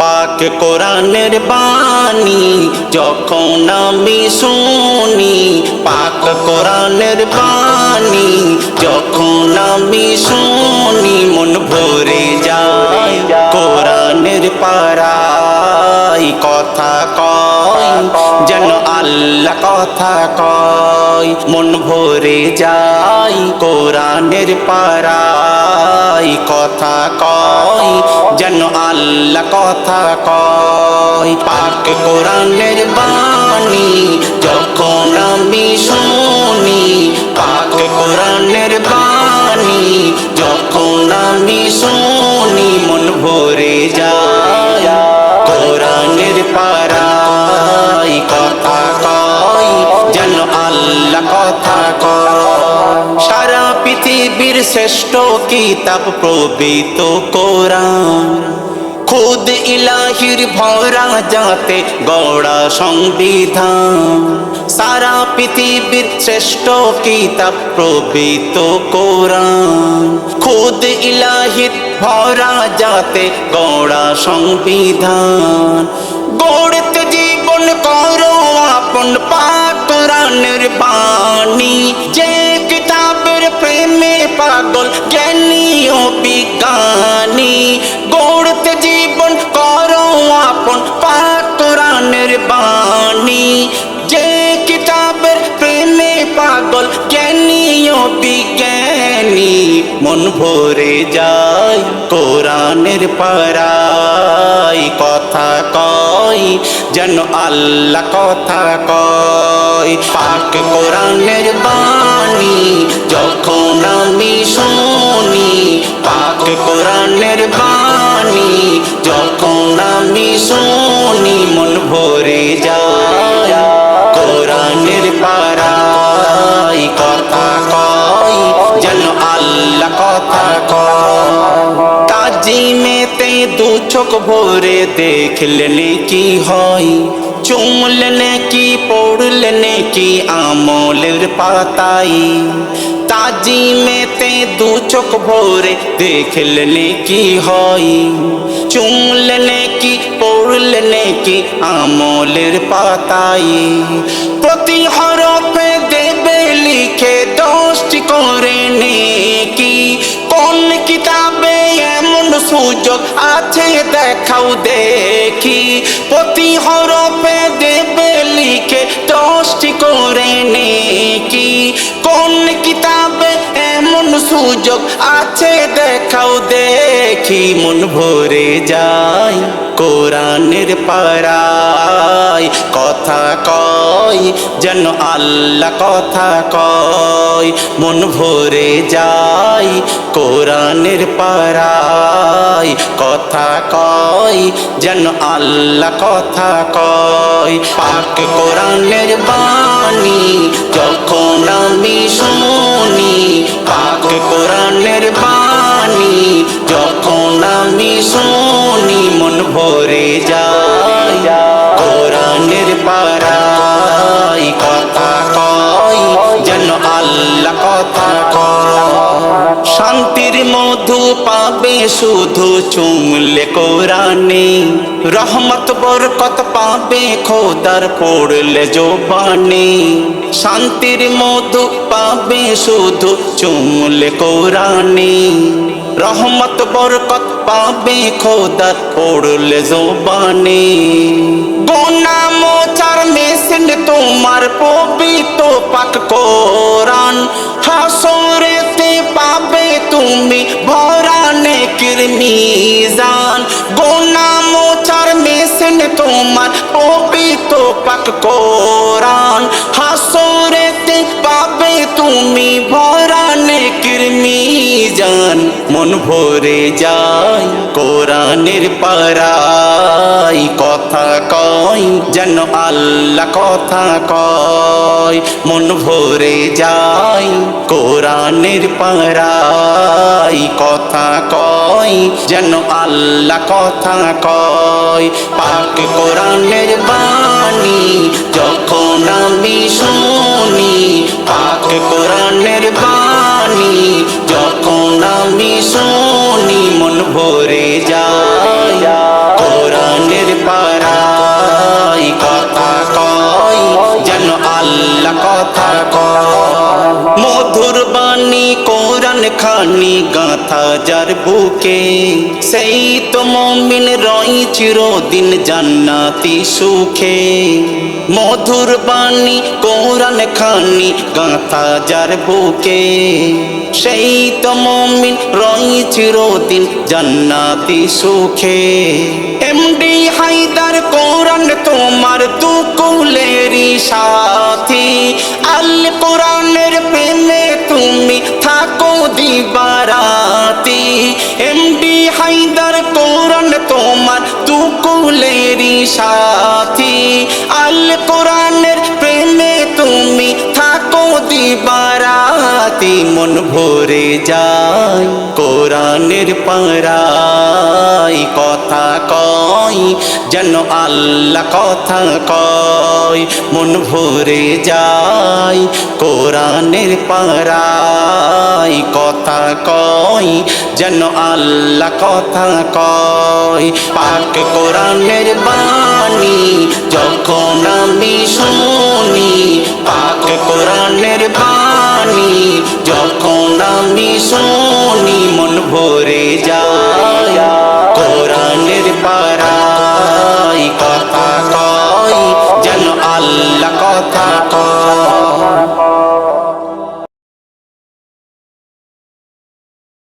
পাক কোরআনের বাণী যখন আমি শুনি, পাক কোরআনের বাণী যখন আমি শুনি, মন ভরে যায় কোরআনের পারায়। কথা কয় যেন আল্লাহ কথা কয়, মন ভরে যায় কোরআনের পারায়। কথা কয় যেন আল্লাহ কথা কয়। পাক কোরআনের বাণী যখন আমি শুনি, পাক কোরআনের বাণী যখন আমি শুনি, মন ভরে যায় কোরআনের পারায়। কথা কয় যেন আল্লাহ কথা কয়। সারা পৃথিবীর শ্রেষ্ঠ কিতাব পবিত্র কোরআন, খুদ ইলাহির ভরা যাতে গড়া সংবিধান। সারা পৃথিবীর শ্রেষ্ঠ কিতাব পবিত্র কোরআন, খুদ ইলাহির ভরা যাতে গড়া সংবিধান। গড়তে জীবন করো আপন পাক কোরআনের বাণী, যে কিতাবের প্রেমে পাগল জ্ঞানী ও বিজ্ঞানী। গড়তে জীবন করো আপন পাক কোরআনের বাণী, যে কিতাবের প্রেমে পাগল জ্ঞানী ও বিজ্ঞানী। মন ভরে যায় কোরআনের পারায়। কথা কয় যেন আল্লাহ কথা কয়। পাক কোরআনের বাণী যখন আমি শুনি, পাক কোরআনের বাণী যখন আমি শুনি, মন ভরে যায় কোরআনের পারায়। কথা কয় যেন আল্লাহ কথা কয়। তাজিমেতে দু চোখ ভরে দেখলেন কি হয়, চুমলেন কি পড়লেন কি আমলের পাতায়। তাজিমেতে দু চোখ ভরে দেখলেন কি হয়, চুমলেন কি পড়লেন কি আমলের পাতায়। প্রতি হরফে দেবে লিখে 10টি করে নেকি। কোন কিতাবে এমন সুযোগ আছে দেখাও দেখি। প্রতি হরফে দেবে লিখে 10টি করে নেকি। কোন কিতাবে এমন সুযোগ আছে দেখাও দেখি। মন ভরে যায় কোরআনের পারায়। কথা কয় যেন আল্লাহ কথা কয়, মন ভরে যায় কোরআনের পারায়। কথা কয় যেন আল্লাহ কথা কয়। পাক কোরআনের বাণী যখন আমি শুনি, পাক কোরআনের বাণী যখন আমি শুনি, মন ভরে যায় কোরআনের পারায়। কথা কয় যেন আল্লাহ কথা কয়। শান্তির মধু পাবে শুধু চুমলে কোরআনে, রহমত বরকত পাবে খোদার পড়লে জবানে। শান্তির মধু পাবে শুধু চুমলে কোরআনে, রহমত বরকত পাবে খোদার পড়লে জবানে। গোনা মোচার মেশিন তোমার পবিত্র পাক কোরআন, হাসরেতে পাবে তুমি ভরা নেকির মিজান। গোনা মোচার মেশিন তোমার পবিত্র পাক কোরআন, হাসরেতে পাবে তুমি ভরা নেকির মিজান। মন ভরে যায় কোরআনের পারায়। কথা কয় যেন আল্লাহ কথা কয়, মন ভরে যায় কোরআনের পারায়। কথা কয় যেন আল্লাহ কথা কয়। পাক কোরআনের বাণী যখন আমি শুনি, পাক কোরআনের বাণী যখন আমি শুনি, মন ভরে যায় কোরআন বাণী গাঁথা যার বুকে, সেই তো মুমিন রই চিরদিন জান্নাতি সুখে। মধুর বাণী কোরআন খানি গাঁথা যার বুকে, সেই তো মুমিন রই চিরদিন জান্নাতি সুখে। এমডি হায়দার কোরআন তোমার দুকুলেরই সাথী, আল কোরআনের প্রেমে তুমি থাকো দিবারাতি। এমডি হায়দার কোরআন তোমার দুকুলেরই সাথী, আল কোরআনের প্রেমে তুমি থাকো দিবারাতি। মন ভরে যায় কোরআনের পারায়, কথা কয় যেন আল্লাহ কথা কয়। মন ভরে যায় কোরআনের পারায়, কথা কয় যেন আল্লাহ কথা কয়। পাক কোরআনের বাণী যখন আমি শুনি, পাক কোরআনের